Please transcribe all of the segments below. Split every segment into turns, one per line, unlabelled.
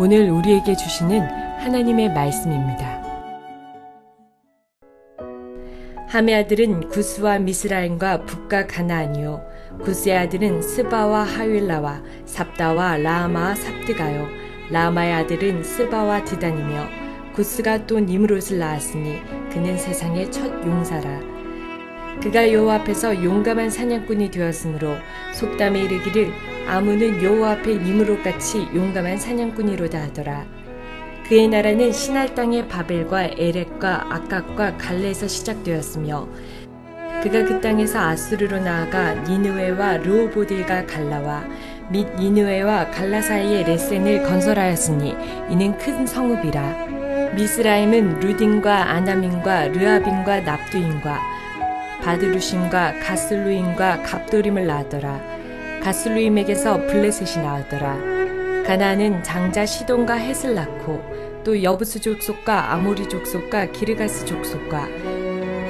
오늘 우리에게 주시는 하나님의 말씀입니다. 함의 아들은 구스와 미스라임과 북과 가나안이요 구스의 아들은 스바와 하윌라와 삽다와 라마와 삽드가요 라마의 아들은 스바와 드단이며 구스가 또 니므롯을 낳았으니 그는 세상의 첫 용사라. 그가 여호와 앞에서 용감한 사냥꾼이 되었으므로 속담에 이르기를 아문은 여호와 앞에 니므롯같이 용감한 사냥꾼이로다 하더라. 그의 나라는 시날 땅의 바벨과 에렉과 아깝과 갈레에서 시작되었으며 그가 그 땅에서 아수르로 나아가 니느웨와 르호보딜과 갈라와 및 니느웨와 갈라 사이에 레센을 건설하였으니 이는 큰 성읍이라. 미스라임은 루딘과 아나민과 르아빈과 납두인과 바드루심과 가슬루임과 갑도림을 낳았더라. 가슬루임에게서 블레셋이 나왔더라. 가나안은 장자 시돈과 헷을 낳고 또 여부스 족속과 아모리 족속과 기르가스 족속과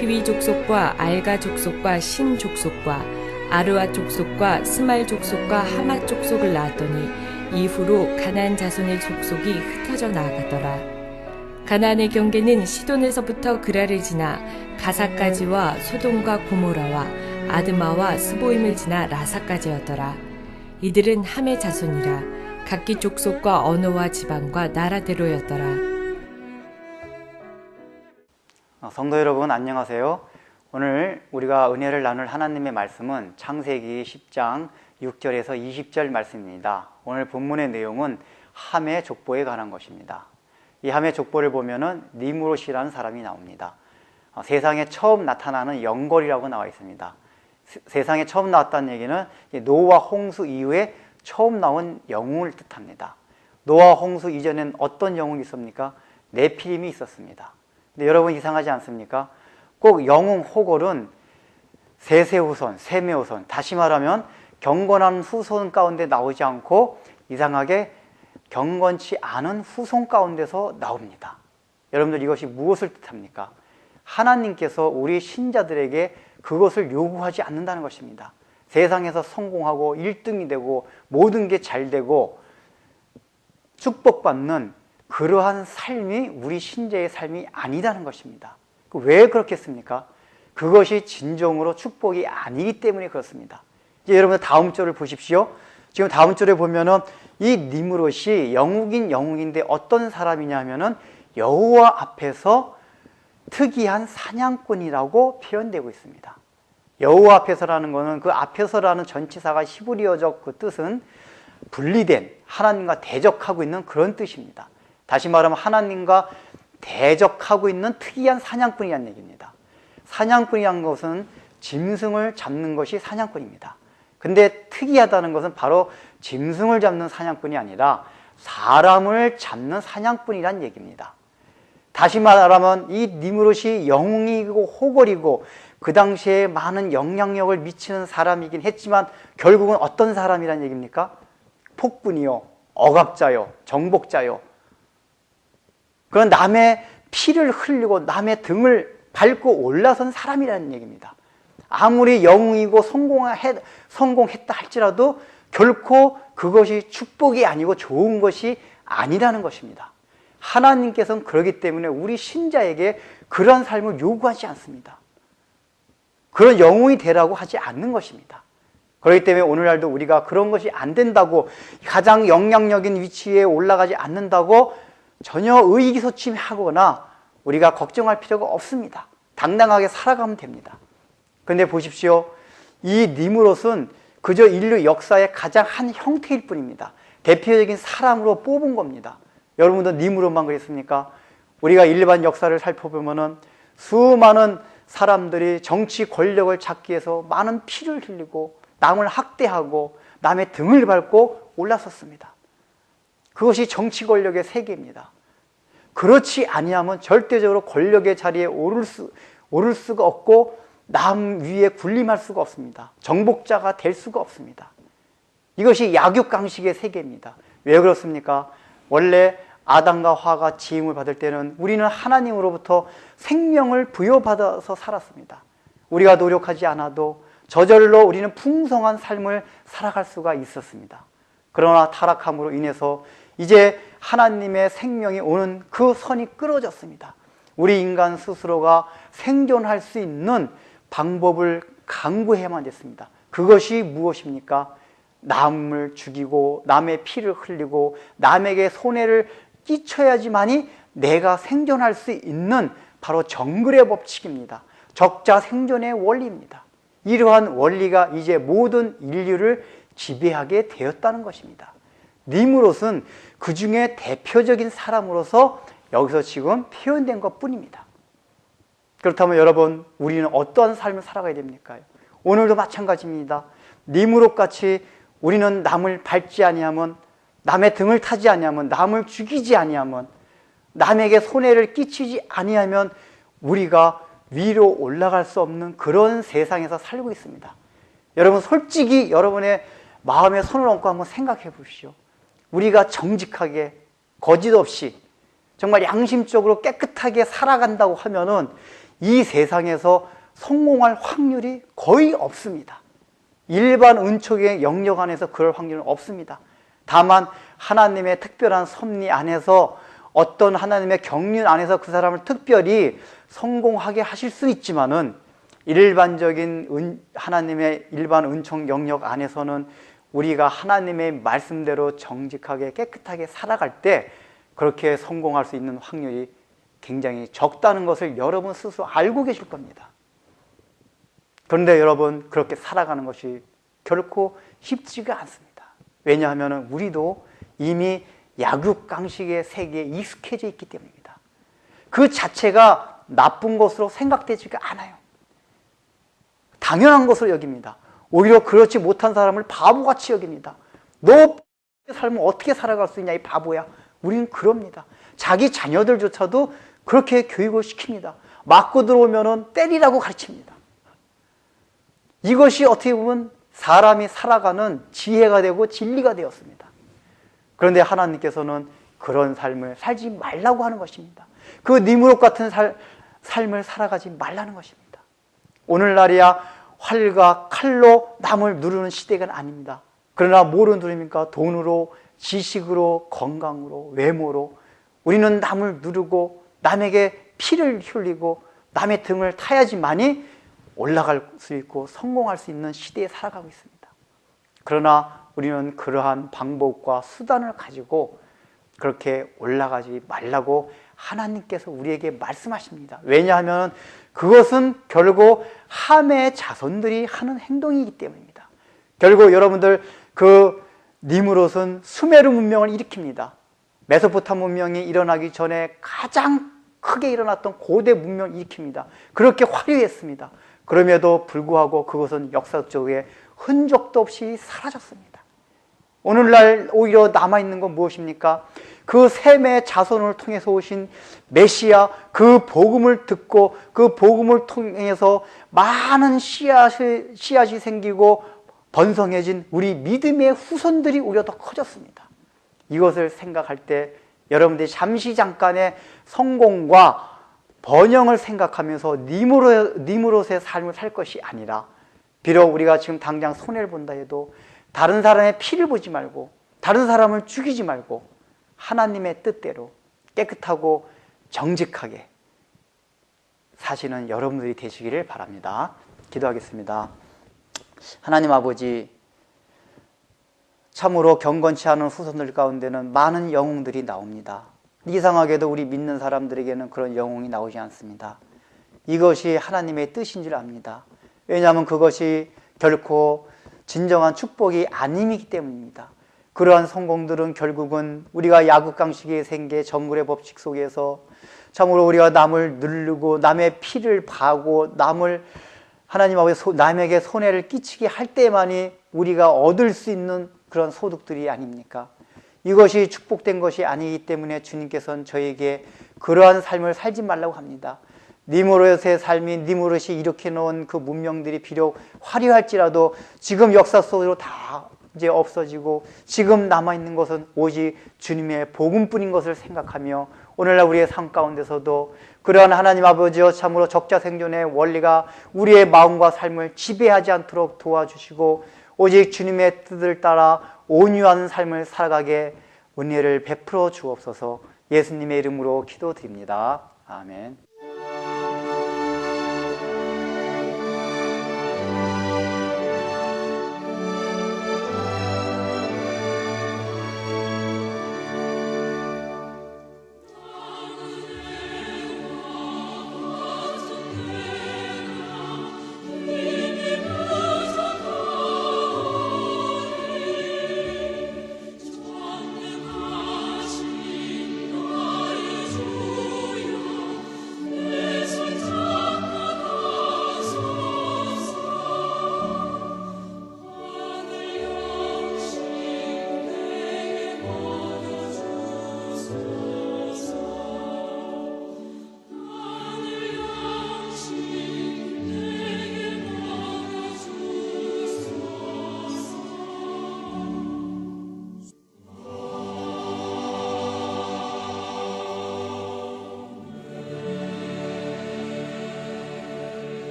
히위 족속과 알가 족속과 신 족속과 아르와 족속과 스말 족속과 하마 족속을 낳았더니 이후로 가나안 자손의 족속이 흩어져 나아가더라. 가나안의 경계는 시돈에서부터 그라를 지나 가사까지와 소돔과 고모라와 아드마와 스보임을 지나 라사까지였더라. 이들은 함의 자손이라. 각기 족속과 언어와 지방과 나라대로였더라.
성도 여러분 안녕하세요. 오늘 우리가 은혜를 나눌 하나님의 말씀은 창세기 10장 6절에서 20절 말씀입니다. 오늘 본문의 내용은 함의 족보에 관한 것입니다. 이 함의 족보를 보면은 니므롯이라는 사람이 나옵니다. 세상에 처음 나타나는 영걸이라고 나와 있습니다. 세상에 처음 나왔다는 얘기는 노아 홍수 이후에 처음 나온 영웅을 뜻합니다. 노아 홍수 이전엔 어떤 영웅이 있습니까? 네피림이 있었습니다. 근데 여러분 이상하지 않습니까? 꼭 영웅 호골은 세세후손, 세메후손, 다시 말하면 경건한 후손 가운데 나오지 않고 이상하게 경건치 않은 후손 가운데서 나옵니다. 여러분들 이것이 무엇을 뜻합니까? 하나님께서 우리 신자들에게 그것을 요구하지 않는다는 것입니다. 세상에서 성공하고 1등이 되고 모든 게 잘 되고 축복받는 그러한 삶이 우리 신자의 삶이 아니라는 것입니다. 왜 그렇겠습니까? 그것이 진정으로 축복이 아니기 때문에 그렇습니다. 이제 여러분들 다음 절을 보십시오. 지금 다음 절에 보면은 이 니므롯이 영웅인 영웅인데 어떤 사람이냐 하면은 여호와 앞에서 특이한 사냥꾼이라고 표현되고 있습니다. 여호와 앞에서라는 것은 그 앞에서라는 전치사가 히브리어적 그 뜻은 분리된 하나님과 대적하고 있는 그런 뜻입니다. 다시 말하면 하나님과 대적하고 있는 특이한 사냥꾼이라는 얘기입니다. 사냥꾼이라는 것은 짐승을 잡는 것이 사냥꾼입니다. 근데 특이하다는 것은 바로 짐승을 잡는 사냥꾼이 아니라 사람을 잡는 사냥꾼이라는 얘기입니다. 다시 말하면 이 니므롯이 영웅이고 호걸이고 그 당시에 많은 영향력을 미치는 사람이긴 했지만 결국은 어떤 사람이란 얘기입니까? 폭군이요, 억압자요, 정복자요. 그건 남의 피를 흘리고 남의 등을 밟고 올라선 사람이라는 얘기입니다. 아무리 영웅이고 성공했다 할지라도 결코 그것이 축복이 아니고 좋은 것이 아니라는 것입니다. 하나님께서는 그렇기 때문에 우리 신자에게 그런 삶을 요구하지 않습니다. 그런 영웅이 되라고 하지 않는 것입니다. 그렇기 때문에 오늘날도 우리가 그런 것이 안 된다고 가장 영향력인 위치에 올라가지 않는다고 전혀 의기소침하거나 우리가 걱정할 필요가 없습니다. 당당하게 살아가면 됩니다. 그런데 보십시오. 이 니므롯은 그저 인류 역사의 가장 한 형태일 뿐입니다. 대표적인 사람으로 뽑은 겁니다. 여러분도 니므롯만 그랬습니까? 우리가 일반 역사를 살펴보면은 수많은 사람들이 정치 권력을 찾기 위해서 많은 피를 흘리고 남을 학대하고 남의 등을 밟고 올라섰습니다. 그것이 정치 권력의 세계입니다. 그렇지 아니하면 절대적으로 권력의 자리에 오를 수가 없고 남 위에 군림할 수가 없습니다. 정복자가 될 수가 없습니다. 이것이 약육강식의 세계입니다. 왜 그렇습니까? 원래 아담과 화가 지음을 받을 때는 우리는 하나님으로부터 생명을 부여받아서 살았습니다. 우리가 노력하지 않아도 저절로 우리는 풍성한 삶을 살아갈 수가 있었습니다. 그러나 타락함으로 인해서 이제 하나님의 생명이 오는 그 선이 끊어졌습니다. 우리 인간 스스로가 생존할 수 있는 방법을 강구해야만 됐습니다. 그것이 무엇입니까? 남을 죽이고 남의 피를 흘리고 남에게 손해를 끼쳐야지만이 내가 생존할 수 있는 바로 정글의 법칙입니다. 적자 생존의 원리입니다. 이러한 원리가 이제 모든 인류를 지배하게 되었다는 것입니다. 니무롯은 그 중에 대표적인 사람으로서 여기서 지금 표현된 것 뿐입니다. 그렇다면 여러분, 우리는 어떠한 삶을 살아가야 됩니까? 오늘도 마찬가지입니다. 니무롯같이 우리는 남을 밟지 아니하면, 남의 등을 타지 아니하면, 남을 죽이지 아니하면, 남에게 손해를 끼치지 아니하면 우리가 위로 올라갈 수 없는 그런 세상에서 살고 있습니다. 여러분, 솔직히 여러분의 마음에 손을 얹고 한번 생각해 보십시오. 우리가 정직하게 거짓 없이 정말 양심적으로 깨끗하게 살아간다고 하면은 이 세상에서 성공할 확률이 거의 없습니다. 일반 은총의 영역 안에서 그럴 확률은 없습니다. 다만 하나님의 특별한 섭리 안에서, 어떤 하나님의 경륜 안에서 그 사람을 특별히 성공하게 하실 수 있지만은 일반적인 하나님의 일반 은총 영역 안에서는 우리가 하나님의 말씀대로 정직하게 깨끗하게 살아갈 때 그렇게 성공할 수 있는 확률이 굉장히 적다는 것을 여러분 스스로 알고 계실 겁니다. 그런데 여러분, 그렇게 살아가는 것이 결코 쉽지가 않습니다. 왜냐하면 우리도 이미 약육강식의 세계에 익숙해져 있기 때문입니다. 그 자체가 나쁜 것으로 생각되지가 않아요. 당연한 것으로 여깁니다. 오히려 그렇지 못한 사람을 바보같이 여깁니다. 너 삶을 어떻게 살아갈 수 있냐, 이 바보야. 우리는 그럽니다. 자기 자녀들조차도 그렇게 교육을 시킵니다. 맞고 들어오면 때리라고 가르칩니다. 이것이 어떻게 보면 사람이 살아가는 지혜가 되고 진리가 되었습니다. 그런데 하나님께서는 그런 삶을 살지 말라고 하는 것입니다. 그 니무롯 같은 삶을 살아가지 말라는 것입니다. 오늘날이야 활과 칼로 남을 누르는 시대가 아닙니다. 그러나 뭐로 누릅니까? 돈으로, 지식으로, 건강으로, 외모로 우리는 남을 누르고 남에게 피를 흘리고 남의 등을 타야지만이 올라갈 수 있고 성공할 수 있는 시대에 살아가고 있습니다. 그러나 우리는 그러한 방법과 수단을 가지고 그렇게 올라가지 말라고 하나님께서 우리에게 말씀하십니다. 왜냐하면 그것은 결국 함의 자손들이 하는 행동이기 때문입니다. 결국 여러분들, 그 니무롯은 수메르 문명을 일으킵니다. 메소포타미아 문명이 일어나기 전에 가장 크게 일어났던 고대 문명을 일으킵니다. 그렇게 화려했습니다. 그럼에도 불구하고 그것은 역사 속에 흔적도 없이 사라졌습니다. 오늘날 오히려 남아있는 건 무엇입니까? 그 셈의 자손을 통해서 오신 메시아, 그 복음을 듣고 그 복음을 통해서 많은 씨앗이 생기고 번성해진 우리 믿음의 후손들이 오히려 더 커졌습니다. 이것을 생각할 때 여러분들이 잠깐의 성공과 번영을 생각하면서 니무롯의 삶을 살 것이 아니라, 비록 우리가 지금 당장 손해를 본다 해도 다른 사람의 피를 보지 말고 다른 사람을 죽이지 말고 하나님의 뜻대로 깨끗하고 정직하게 사시는 여러분들이 되시기를 바랍니다. 기도하겠습니다. 하나님 아버지, 참으로 경건치 않은 후손들 가운데는 많은 영웅들이 나옵니다. 이상하게도 우리 믿는 사람들에게는 그런 영웅이 나오지 않습니다. 이것이 하나님의 뜻인 줄 압니다. 왜냐하면 그것이 결코 진정한 축복이 아니기 때문입니다. 그러한 성공들은 결국은 우리가 약육강식의 생계, 정글의 법칙 속에서 참으로 우리가 남을 누르고 남의 피를 봐고 하나님 아버지 남에게 손해를 끼치게 할 때만이 우리가 얻을 수 있는 그런 소득들이 아닙니까? 이것이 축복된 것이 아니기 때문에 주님께서는 저에게 그러한 삶을 살지 말라고 합니다. 니무롯의 삶이, 니무롯이 일으켜놓은 그 문명들이 비록 화려할지라도 지금 역사 속으로 다 이제 없어지고 지금 남아있는 것은 오직 주님의 복음뿐인 것을 생각하며 오늘날 우리의 삶 가운데서도 그러한 하나님 아버지여 참으로 적자 생존의 원리가 우리의 마음과 삶을 지배하지 않도록 도와주시고 오직 주님의 뜻을 따라 온유한 삶을 살아가게 은혜를 베풀어 주옵소서. 예수님의 이름으로 기도드립니다. 아멘.